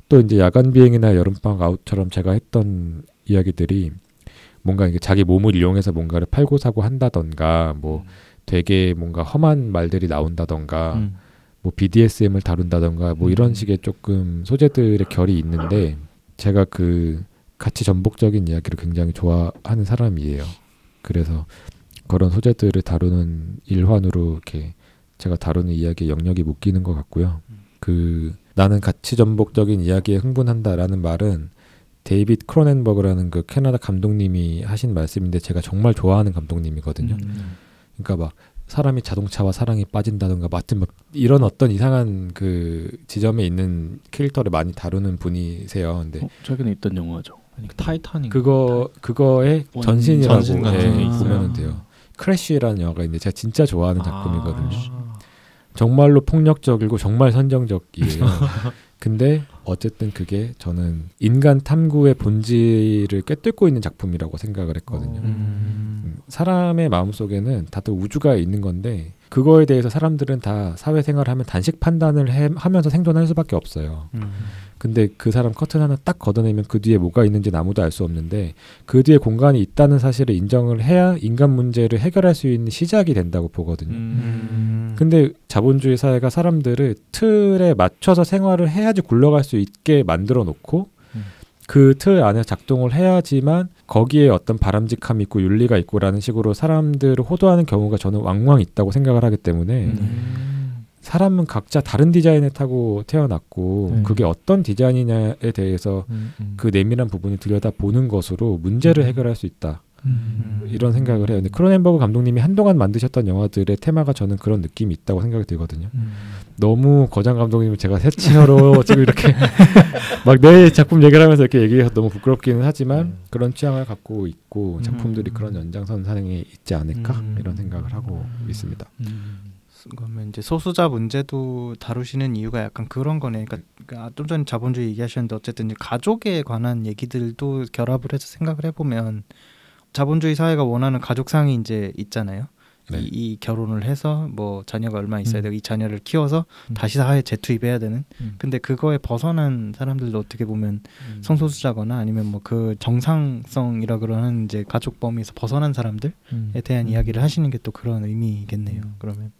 또 이제 야간 비행이나 여름방학 아웃처럼 제가 했던 이야기들이 뭔가 이게 자기 몸을 이용해서 뭔가를 팔고 사고 한다던가, 뭐 되게 뭔가 험한 말들이 나온다던가, 뭐 BDSM을 다룬다던가 뭐 이런 식의 조금 소재들의 결이 있는데, 제가 그 가치 전복적인 이야기를 굉장히 좋아하는 사람이에요. 그래서 그런 소재들을 다루는 일환으로 이렇게 제가 다루는 이야기의 영역이 묶이는 것 같고요. 그 나는 가치 전복적인 이야기에 흥분한다라는 말은 데이빗 크로넨버그라는 그 캐나다 감독님이 하신 말씀인데, 제가 정말 좋아하는 감독님이거든요. 그러니까 막 사람이 자동차와 사랑에 빠진다던가 마침 막 이런 어떤 이상한 그 지점에 있는 캐릭터를 많이 다루는 분이세요. 근데 최근에 있던 영화죠. 타이타닉 그거의 전신이라고 전신 같은 게 있어요. 보면 돼요. 크래쉬라는 영화가 있는데 제가 진짜 좋아하는 작품이거든요. 정말로 폭력적이고 정말 선정적이에요. 근데 어쨌든 그게 저는 인간 탐구의 본질을 꿰뚫고 있는 작품이라고 생각을 했거든요. 사람의 마음속에는 다들 우주가 있는 건데, 그거에 대해서 사람들은 다 사회생활을 하면 단식 판단을 하면서 생존할 수밖에 없어요. 근데 그 사람 커튼 하나 딱 걷어내면 그 뒤에 뭐가 있는지는 아무도 알 수 없는데, 그 뒤에 공간이 있다는 사실을 인정을 해야 인간 문제를 해결할 수 있는 시작이 된다고 보거든요. 근데 자본주의 사회가 사람들을 틀에 맞춰서 생활을 해야지 굴러갈 수 있게 만들어 놓고, 그 틀 안에 작동을 해야지만 거기에 어떤 바람직함이 있고 윤리가 있고라는 식으로 사람들을 호도하는 경우가 저는 왕왕 있다고 생각을 하기 때문에, 사람은 각자 다른 디자인을 타고 태어났고 그게 어떤 디자인이냐에 대해서 그 내밀한 부분을 들여다보는 것으로 문제를 해결할 수 있다. 이런 생각을 해요. 근데 크로넨버그 감독님이 한동안 만드셨던 영화들의 테마가 저는 그런 느낌이 있다고 생각이 들거든요. 너무 거장 감독님을 제가 새치어로 지금 이렇게 막 내 작품 얘기를 하면서 이렇게 얘기해서 너무 부끄럽기는 하지만 그런 취향을 갖고 있고 작품들이 그런 연장선상에 있지 않을까 이런 생각을 하고 있습니다. 그러면 이제 소수자 문제도 다루시는 이유가 약간 그런 거네. 그러니까 좀 전에 자본주의 얘기하셨는데 어쨌든 이제 가족에 관한 얘기들도 결합을 해서 생각을 해보면 자본주의 사회가 원하는 가족상이 이제 있잖아요. 네. 이 결혼을 해서 뭐 자녀가 얼마 있어야 되고 이 자녀를 키워서 다시 사회에 재투입해야 되는. 근데 그거에 벗어난 사람들도 어떻게 보면 성소수자거나 아니면 뭐 그 정상성이라 그러는 이제 가족 범위에서 벗어난 사람들에 대한 이야기를 하시는 게 또 그런 의미겠네요. 그러면.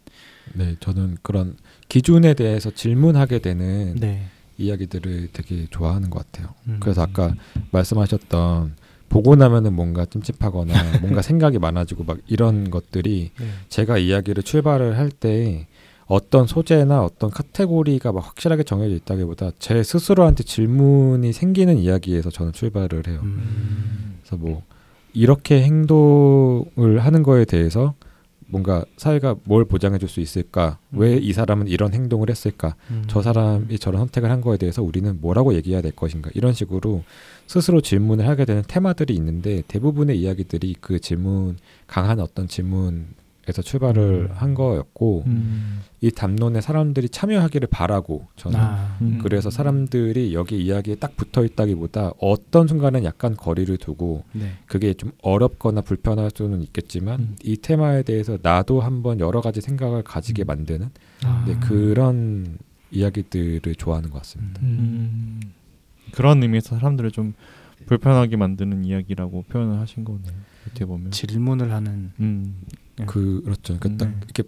네, 저는 그런 기준에 대해서 질문하게 되는 네. 이야기들을 되게 좋아하는 것 같아요. 그래서 아까 말씀하셨던 보고 나면은 뭔가 찜찜하거나 뭔가 생각이 많아지고 막 이런 것들이 제가 이야기를 출발을 할 때 어떤 소재나 어떤 카테고리가 막 확실하게 정해져 있다기보다 제 스스로한테 질문이 생기는 이야기에서 저는 출발을 해요. 그래서 뭐 이렇게 행동을 하는 거에 대해서 뭔가 사회가 뭘 보장해 줄 수 있을까? 왜 이 사람은 이런 행동을 했을까? 저 사람이 저런 선택을 한 거에 대해서 우리는 뭐라고 얘기해야 될 것인가? 이런 식으로 스스로 질문을 하게 되는 테마들이 있는데 대부분의 이야기들이 그 질문, 강한 어떤 질문에 생각에서 출발을 한 거였고 이 담론에 사람들이 참여하기를 바라고 저는 그래서 사람들이 여기 이야기에 딱 붙어 있다기보다 어떤 순간은 약간 거리를 두고 네. 그게 좀 어렵거나 불편할 수는 있겠지만 이 테마에 대해서 나도 한번 여러 가지 생각을 가지게 만드는 네, 그런 이야기들을 좋아하는 것 같습니다. 그런 의미에서 사람들을 좀 불편하게 만드는 이야기라고 표현을 하신 거네요. 어떻게 보면 질문을 하는 그렇죠. 그러니까 딱 이렇게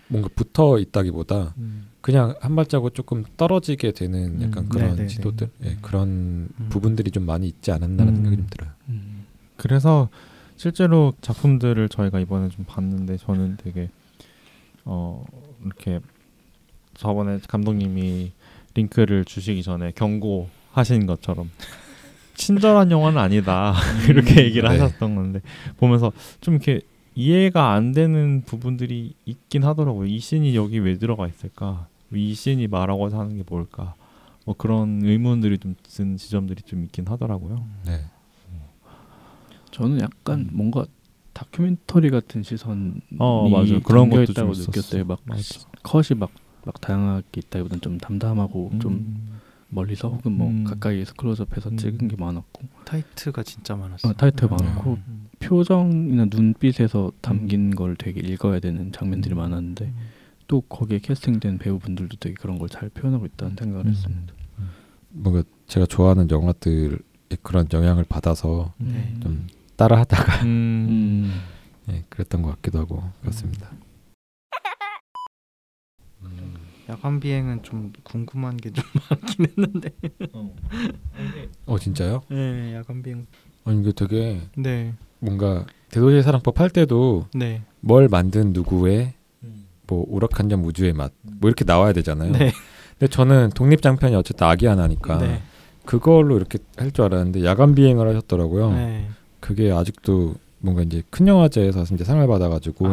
뭔가 붙어 있다기보다 그냥 한 발자국 조금 떨어지게 되는 약간 그런 네네네. 지도들 그런 부분들이 좀 많이 있지 않았나라는 생각이 좀 들어요. 그래서 실제로 작품들을 저희가 이번에 좀 봤는데 저는 되게 이렇게 저번에 감독님이 링크를 주시기 전에 경고하신 것처럼 친절한 영화는 아니다 이렇게 얘기를 네. 하셨던 건데 보면서 좀 이렇게 이해가 안 되는 부분들이 있긴 하더라고요. 이 씬이 여기 왜 들어가 있을까? 이 씬이 말하고자 하는 게 뭘까? 뭐 그런 의문들이 좀 든 지점들이 좀 있긴 하더라고요. 네. 저는 약간 뭔가 다큐멘터리 같은 시선이 맞아요. 그런 담겨 것도 좀 있다고 있었어. 느꼈어요. 막 맞아. 컷이 막 다양하게 있다기보다는 좀 담담하고 좀 멀리서 혹은 뭐 가까이에서 클로즈업해서 찍은 게 많았고 타이트가 진짜 많았어요. 타이트가 많고 표정이나 눈빛에서 담긴 걸 되게 읽어야 되는 장면들이 많았는데 또 거기에 캐스팅된 배우분들도 되게 그런 걸 잘 표현하고 있다는 생각을 했습니다. 뭔가 제가 좋아하는 영화들의 그런 영향을 받아서 좀 따라하다가 네, 그랬던 것 같기도 하고 그렇습니다. 야간 비행은 좀 궁금한 게 좀 많긴 했는데. 진짜요? 네, 야간 비행. 아니 이게 되게 네, 뭔가 대도시의 사랑법 할 때도 네, 뭘 만든 누구의 뭐 오락한점 우주의 맛 뭐 이렇게 나와야 되잖아요. 네, 근데 저는 독립 장편이 어쨌든 악이 하나니까 네, 그걸로 이렇게 할 줄 알았는데 야간 비행을 하셨더라고요. 네. 그게 아직도 뭔가 이제 큰 영화제에서 이제 상을 받아가지고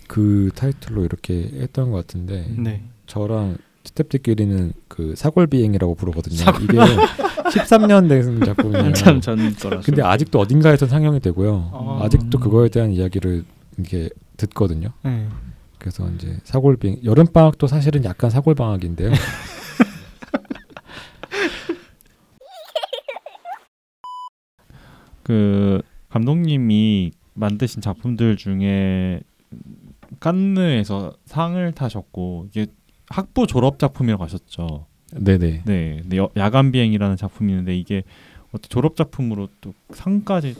그 타이틀로 이렇게 했던 것 같은데 네. 저랑 스태프들끼리는 그 사골 비행이라고 부르거든요. 이게 13년 된 작품이에요. 한참 전 거라서. 근데 아직도 어딘가에서 상영이 되고요. 아직도 그거에 대한 이야기를 이렇게 듣거든요. 네. 그래서 이제 사골 비행 여름 방학도 사실은 약간 사골 방학인데요. 그 감독님이 만드신 작품들 중에 칸느에서 상을 타셨고 이게 학부 졸업 작품이라고 하셨죠. 네네. 네, 근데 야간 비행이라는 작품이 있는데 이게 어떻게 졸업 작품으로 또 상까지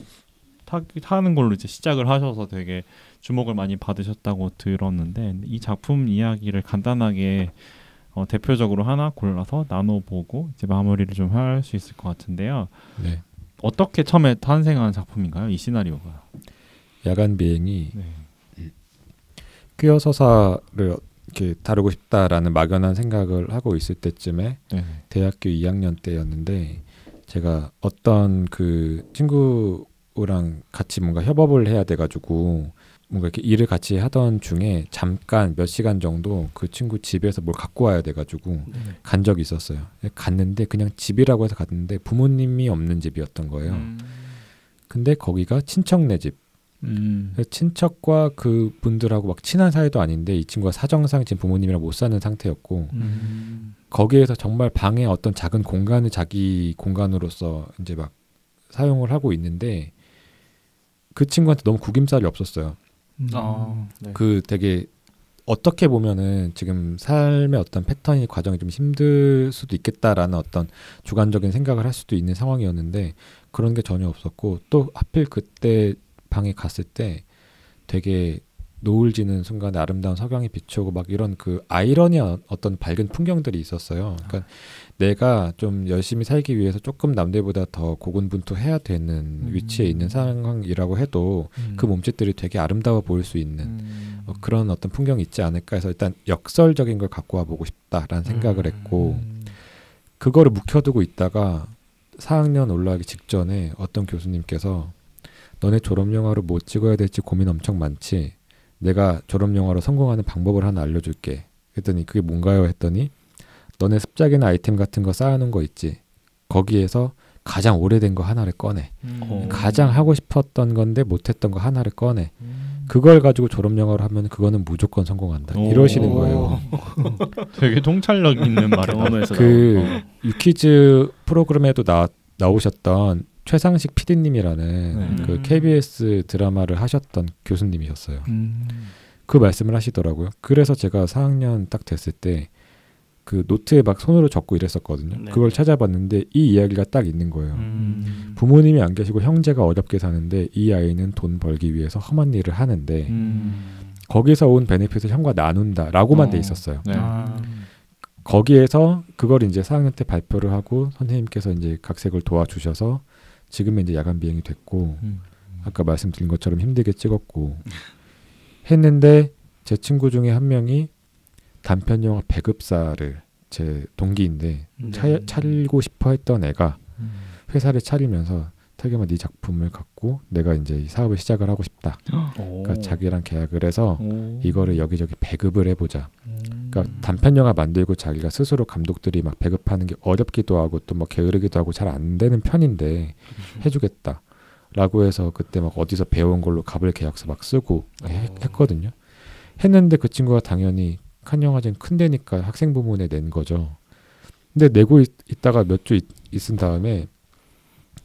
타는 걸로 이제 시작을 하셔서 되게 주목을 많이 받으셨다고 들었는데 이 작품 이야기를 간단하게 대표적으로 하나 골라서 나눠보고 이제 마무리를 좀 할 수 있을 것 같은데요. 네. 어떻게 처음에 탄생한 작품인가요? 이 시나리오가? 야간 비행이 네. 퀴어 서사를 이렇게 다루고 싶다라는 막연한 생각을 하고 있을 때쯤에 네. 대학교 2학년 때였는데 제가 어떤 그 친구랑 같이 뭔가 협업을 해야 돼가지고 뭔가 이렇게 일을 같이 하던 중에 잠깐 몇 시간 정도 그 친구 집에서 뭘 갖고 와야 돼가지고 간 적이 있었어요. 갔는데 그냥 집이라고 해서 갔는데 부모님이 없는 집이었던 거예요. 근데 거기가 친척네 집. 친척과 그 분들하고 막 친한 사이도 아닌데 이 친구가 사정상 지금 부모님이랑 못 사는 상태였고 거기에서 정말 방에 어떤 작은 공간을 자기 공간으로서 이제 막 사용을 하고 있는데 그 친구한테 너무 구김살이 없었어요. 네. 그 되게 어떻게 보면은 지금 삶의 어떤 패턴이 과정이 좀 힘들 수도 있겠다라는 어떤 주관적인 생각을 할 수도 있는 상황이었는데 그런 게 전혀 없었고 또 하필 그때 방에 갔을 때 되게 노을 지는 순간에 아름다운 석양이 비추고 막 이런 그 아이러니한 어떤 밝은 풍경들이 있었어요. 그러니까 내가 좀 열심히 살기 위해서 조금 남들보다 더 고군분투해야 되는 위치에 있는 상황이라고 해도 그 몸짓들이 되게 아름다워 보일 수 있는 그런 어떤 풍경이 있지 않을까 해서 일단 역설적인 걸 갖고 와보고 싶다라는 생각을 했고 그거를 묵혀두고 있다가 4학년 올라가기 직전에 어떤 교수님께서 너네 졸업영화로 뭐 찍어야 될지 고민 엄청 많지? 내가 졸업영화로 성공하는 방법을 하나 알려줄게. 그랬더니 그게 뭔가요? 했더니 너네 습작이나 아이템 같은 거 쌓아놓은 거 있지? 거기에서 가장 오래된 거 하나를 꺼내. 가장 하고 싶었던 건데 못했던 거 하나를 꺼내. 그걸 가지고 졸업 영화를 하면 그거는 무조건 성공한다. 이러시는 거예요. 되게 통찰력 있는 말을 경험에서 유퀴즈 프로그램에도 나오셨던 최상식 PD님이라는 그 KBS 드라마를 하셨던 교수님이셨어요. 그 말씀을 하시더라고요. 그래서 제가 4학년 딱 됐을 때 그 노트에 막 손으로 적고 이랬었거든요. 네. 그걸 찾아봤는데 이 이야기가 딱 있는 거예요. 부모님이 안 계시고 형제가 어렵게 사는데 이 아이는 돈 벌기 위해서 험한 일을 하는데 거기서 온 베네핏을 형과 나눈다라고만 돼 있었어요. 네. 거기에서 그걸 이제 4학년 때 발표를 하고 선생님께서 이제 각색을 도와주셔서 지금은 이제 야간 비행이 됐고 아까 말씀드린 것처럼 힘들게 찍었고 했는데 제 친구 중에 한 명이 단편 영화 배급사를 제 동기인데 차리고 싶어 했던 애가 회사를 차리면서 태겸아 네 작품을 갖고 내가 이제 이 사업을 시작을 하고 싶다. 그러니까 자기랑 계약을 해서 이거를 여기저기 배급을 해보자. 그러니까 단편 영화 만들고 자기가 스스로 감독들이 막 배급하는 게 어렵기도 하고 또 뭐 게으르기도 하고 잘 안 되는 편인데 해주겠다라고 해서 그때 막 어디서 배운 걸로 갑을 계약서 막 쓰고 했거든요. 했는데 그 친구가 당연히 칸 영화제는 큰 데니까 학생 부문에 낸 거죠. 근데 내고 있다가 몇 주 있은 다음에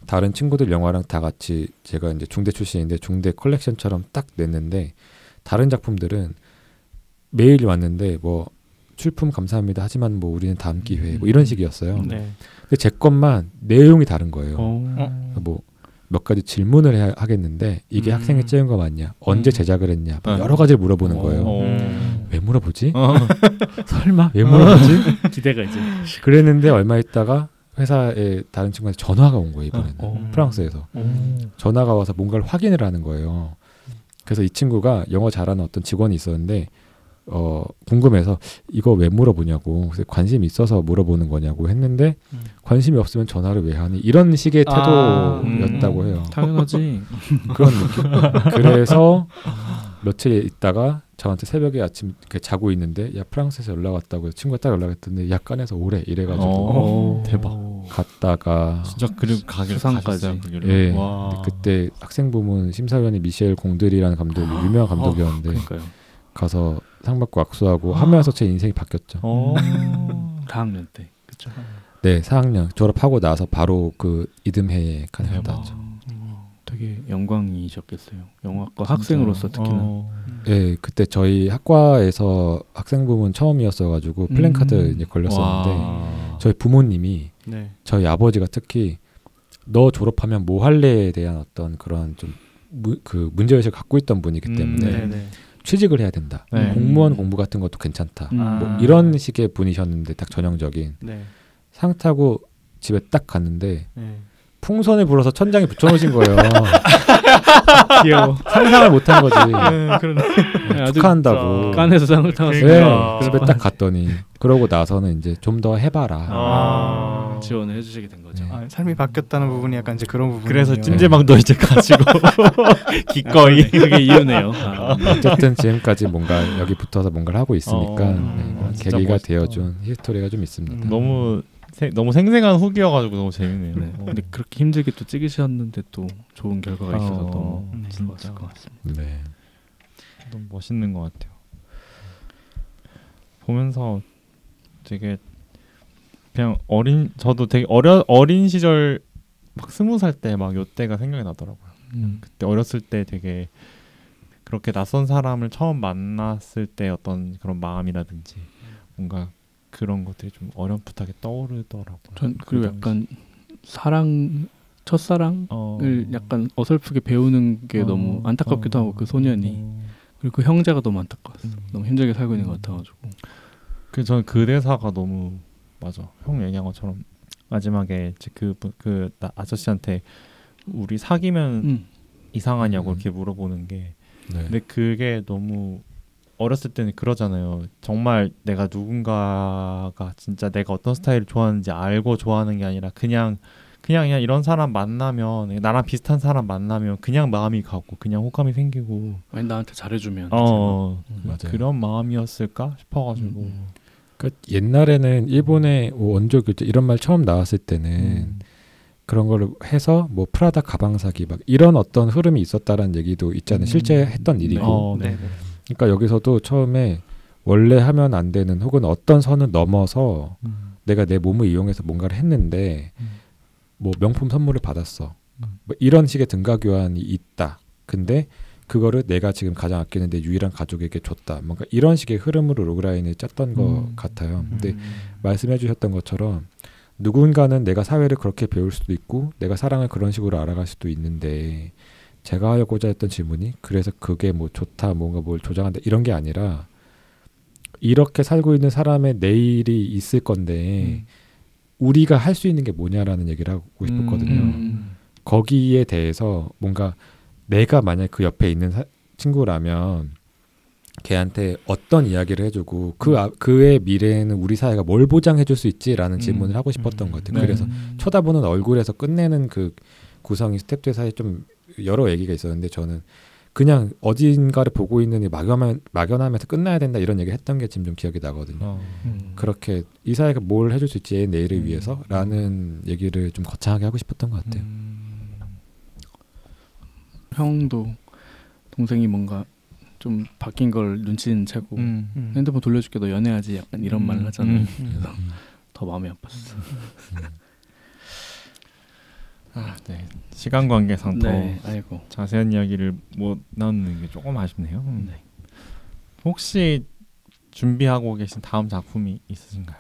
다른 친구들 영화랑 다 같이 제가 이제 중대 출신인데 중대 컬렉션처럼 딱 냈는데 다른 작품들은 메일이 왔는데 뭐 출품 감사합니다. 하지만 뭐 우리는 다음 기회에 뭐 이런 식이었어요. 네. 근데 제 것만 내용이 다른 거예요. 뭐 몇 가지 질문을 하겠는데 이게 학생이 찍은 거 맞냐? 언제 제작을 했냐? 뭐 여러 가지를 물어보는 거예요. 왜 물어보지? 설마 왜 물어보지? 기대가 이제 그랬는데 얼마 있다가 회사에 다른 친구한테 전화가 온 거예요. 이번에는 프랑스에서 전화가 와서 뭔가를 확인을 하는 거예요. 그래서 이 친구가 영어 잘하는 어떤 직원이 있었는데 궁금해서 이거 왜 물어보냐고, 그래서 관심이 있어서 물어보는 거냐고 했는데 관심이 없으면 전화를 왜 하니, 이런 식의 태도였다고 해요. 당연하지. 그런 느낌. 그래서 며칠 있다가 저한테 새벽에 아침 이렇게 자고 있는데 야 프랑스에서 연락 왔다고 해서 친구가 딱 연락했더니 야 칸에서 오래 이래가지고 대박. 갔다가 진짜 그리고 가게 수상까지. 예. 와. 그때 학생 부문 심사위원이 미셸 공들이라는 감독, 유명한 감독이었는데 그러니까요. 가서 상 받고 악수하고 하면서 제 인생이 바뀌었죠. 4학년 때. 그렇죠. 네, 4학년 졸업하고 나서 바로 그 이듬해에 칸에 갔다 왔죠. 되게 영광이셨겠어요. 영화과 학생으로서 특히나. 네, 그때 저희 학과에서 학생 부문 처음이었어가지고 플랜카드 이제 걸렸었는데 저희 부모님이 네. 저희 아버지가 특히 너 졸업하면 뭐 할래에 대한 어떤 그런 좀 그 문제의식을 갖고 있던 분이기 때문에 취직을 해야 된다. 네. 공무원 공부 같은 것도 괜찮다. 아. 뭐 이런 식의 분이셨는데 딱 전형적인 네. 상 타고 집에 딱 갔는데 네. 풍선을 불어서 천장에 붙여놓으신 거예요. 귀여워. 상상을 못한 거지. 그러네. 축하한다고. 칸에서 상을 타서 네, 집에 딱 갔더니 그러고 나서는 이제 좀 더 해봐라. 지원을 해주시게 된 거죠. 네. 삶이 바뀌었다는 부분이 약간 이제 그런 부분. 그래서 찜질방도 이제 가지고 기꺼이. 그게 이유네요. 어쨌든 지금까지 뭔가 여기 붙어서 뭔가를 하고 있으니까 네, 그런 진짜 계기가 멋있다. 되어준 히스토리가 좀 있습니다. 너무 생생한 후기여가지고 너무 재밌네요. 네. 근데 그렇게 힘들게 또 찍으셨는데 또 좋은 결과가 있어서 너무 좋았을 것 같습니다. 네. 너무 멋있는 것 같아요. 보면서 되게 그냥 저도 되게 어린 시절 막 20살 때 막 요때가 생각이 나더라고요. 그때 어렸을 때 되게 그렇게 낯선 사람을 처음 만났을 때 어떤 그런 마음이라든지 뭔가 그런 것들이 좀 어렴풋하게 떠오르더라고요. 전 그리고 약간 첫사랑을 약간 어설프게 배우는 게 너무 안타깝기도 하고 그 소년이 그리고 그 형제가 너무 안타까웠어요. 너무 힘들게 살고 있는 것 같아가지고. 그 저는 그 대사가 너무 맞아. 형 얘기한 것처럼 마지막에 그 아저씨한테 우리 사귀면 이상하냐고 이렇게 물어보는 게 네. 근데 그게 너무 어렸을 때는 그러잖아요. 정말 내가 누군가가 진짜 내가 어떤 스타일을 좋아하는지 알고 좋아하는 게 아니라 그냥 이런 사람 만나면 나랑 비슷한 사람 만나면 그냥 마음이 가고 그냥 호감이 생기고 아니 나한테 잘해주면 맞아요. 그런 마음이었을까 싶어가지고 그러니까 옛날에는 일본의 원조 교제 이런 말 처음 나왔을 때는 그런 걸 해서 뭐 프라다 가방 사기 막 이런 어떤 흐름이 있었다라는 얘기도 있잖아요. 실제 했던 일이고. 네. 그러니까 여기서도 처음에 원래 하면 안 되는 혹은 어떤 선을 넘어서 내가 내 몸을 이용해서 뭔가를 했는데 뭐 명품 선물을 받았어. 뭐 이런 식의 등가 교환이 있다. 근데 그거를 내가 지금 가장 아끼는 내 유일한 가족에게 줬다. 뭔가 이런 식의 흐름으로 로그라인을 짰던 것 같아요. 근데 말씀해 주셨던 것처럼 누군가는 내가 사회를 그렇게 배울 수도 있고 내가 사랑을 그런 식으로 알아갈 수도 있는데 제가 하려고자 했던 질문이 그래서 그게 뭐 좋다 뭔가 뭘 조장한다 이런 게 아니라 이렇게 살고 있는 사람의 내일이 있을 건데 우리가 할 수 있는 게 뭐냐라는 얘기를 하고 싶었거든요. 거기에 대해서 뭔가 내가 만약 그 옆에 있는 친구라면 걔한테 어떤 이야기를 해주고 그의 미래에는 우리 사회가 뭘 보장해줄 수 있지라는 질문을 하고 싶었던 것 같아요. 그래서 쳐다보는 얼굴에서 끝내는 그 구성이 스텝들 사이에 좀 여러 얘기가 있었는데 저는 그냥 어딘가를 보고 있는 막연하면서 끝나야 된다 이런 얘기 했던 게 지금 좀 기억이 나거든요. 그렇게 이 사회가 뭘 해줄 수 있지 내일을 위해서라는 얘기를 좀 거창하게 하고 싶었던 것 같아요. 형도 동생이 뭔가 좀 바뀐 걸 눈치는 채고 핸드폰 돌려줄게 너 연애하지 약간 이런 말을 하잖아요. 그래서 더 마음이 아팠어. 네. 시간 관계상 더 아이고. 자세한 이야기를 못 나누는 게 조금 아쉽네요. 네. 혹시 준비하고 계신 다음 작품이 있으신가요?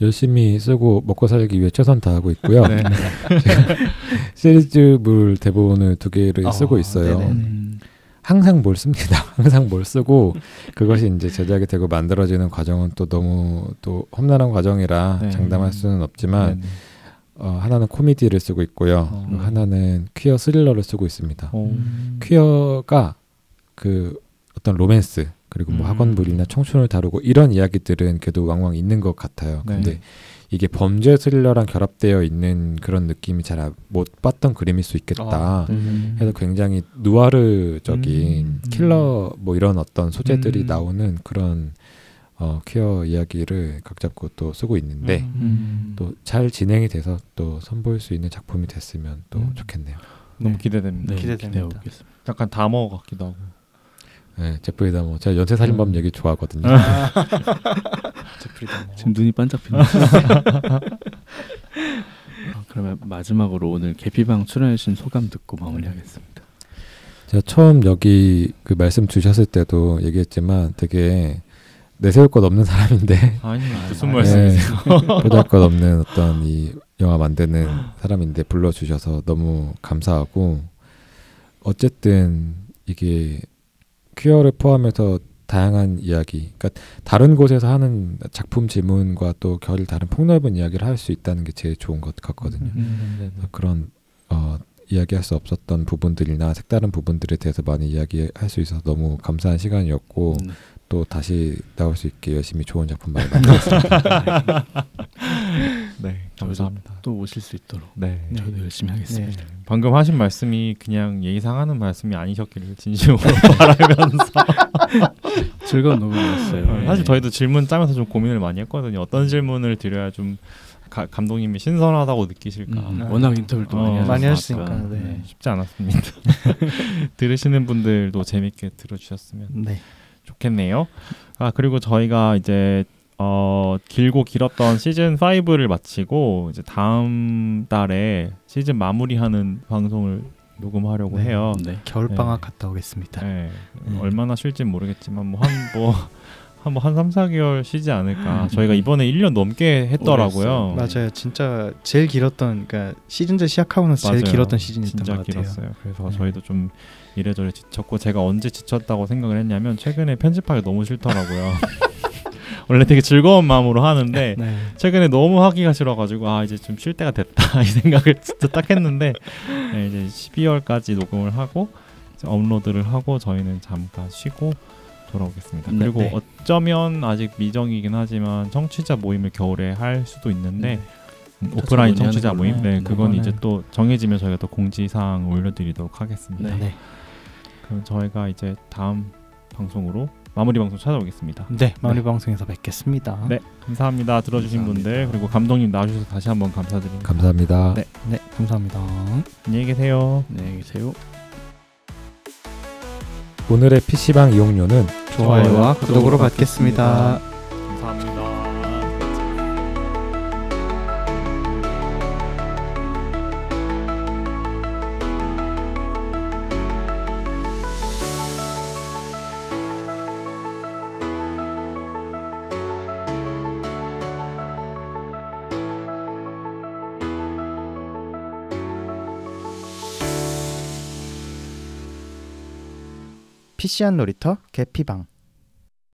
열심히 쓰고 먹고 살기 위해 최선 다하고 있고요. 시리즈물 대본을 2개를 쓰고 있어요. 항상 뭘 씁니다. 항상 뭘 쓰고 그것이 이제 제작이 되고 만들어지는 과정은 또 너무 또 험난한 과정이라 장담할 수는 없지만 하나는 코미디를 쓰고 있고요. 하나는 퀴어 스릴러를 쓰고 있습니다. 퀴어가 그 어떤 로맨스 그리고 뭐 학원물이나 청춘을 다루고 이런 이야기들은 그래도 왕왕 있는 것 같아요. 근데 이게 범죄 스릴러랑 결합되어 있는 그런 느낌이 잘 못 봤던 그림일 수 있겠다. 해서 굉장히 누아르적인 킬러 뭐 이런 어떤 소재들이 나오는 그런 퀴어 이야기를 각 잡고 또 쓰고 있는데 또 잘 진행이 돼서 또 선보일 수 있는 작품이 됐으면 또 좋겠네요. 너무 기대됩니다. 기대됩니다. 약간 다머 같기도 하고. 네, 제프리 다머. 제가 연쇄살인범 얘기 좋아하거든요. 제프리 다머. 지금 눈이 반짝피네. 그러면 마지막으로 오늘 개피방 출연해주신 소감 듣고 마무리하겠습니다. 제가 처음 여기 그 말씀 주셨을 때도 얘기했지만 되게 내세울 것 없는 사람인데 아니 무슨 말씀이세요? 보잘 것 없는 어떤 이 영화 만드는 사람인데 불러주셔서 너무 감사하고 어쨌든 이게 퀴어를 포함해서 다양한 이야기 그러니까 다른 곳에서 하는 작품 질문과 또 결이 다른 폭넓은 이야기를 할 수 있다는 게 제일 좋은 것 같거든요. 그런 이야기할 수 없었던 부분들이나 색다른 부분들에 대해서 많이 이야기할 수 있어서 너무 감사한 시간이었고 또 다시 나올 수 있게 열심히 좋은 작품 많이 만들었습니다. 네, 감사합니다. 또 오실 수 있도록 저도 열심히 하겠습니다. 네. 방금 하신 말씀이 그냥 예의상하는 말씀이 아니셨기를 진심으로 바라면서 즐거운 녹음이었어요. 사실 저희도 질문 짜면서 좀 고민을 많이 했거든요. 어떤 질문을 드려야 좀 감독님이 신선하다고 느끼실까. 워낙 인터뷰도 많이 하시니까 쉽지 않았습니다. 들으시는 분들도 재밌게 들어주셨으면 좋겠네요. 그리고 저희가 이제 길고 길었던 시즌 5를 마치고 이제 다음 달에 시즌 마무리하는 방송을 녹음하려고 해요. 겨울 방학 갔다 오겠습니다. 얼마나 쉴지는 모르겠지만 한 3-4개월 쉬지 않을까. 저희가 이번에 1년 넘게 했더라고요. 맞아요. 진짜 제일 길었던 그러니까 시즌제 시작하고 나서 제일 길었던 시즌이었던 것 같아요. 길었어요. 그래서 저희도 좀 이래저래 지쳤고 제가 언제 지쳤다고 생각을 했냐면 최근에 편집하기 너무 싫더라고요. 원래 되게 즐거운 마음으로 하는데 최근에 너무 하기가 싫어가지고 이제 좀 쉴 때가 됐다 이 생각을 진짜 딱 했는데 이제 12월까지 녹음을 하고 이제 업로드를 하고 저희는 잠깐 쉬고 돌아오겠습니다. 그리고 어쩌면 아직 미정이긴 하지만 청취자 모임을 겨울에 할 수도 있는데 오프라인 청취자 모임 그건 이제 또 정해지면 저희가 또 공지사항 올려드리도록 하겠습니다. 그럼 저희가 이제 다음 방송으로 마무리 방송 찾아오겠습니다. 네, 마무리 방송에서 뵙겠습니다. 네, 감사합니다. 들어주신 감사합니다. 분들 그리고 감독님 나와주셔서 다시 한번 감사드립니다. 감사합니다. 네. 네, 감사합니다. 안녕히 계세요. 안녕히 계세요. 오늘의 PC방 이용료는 좋아요와 구독으로 받겠습니다. 감사합니다. PC한 놀이터 개피방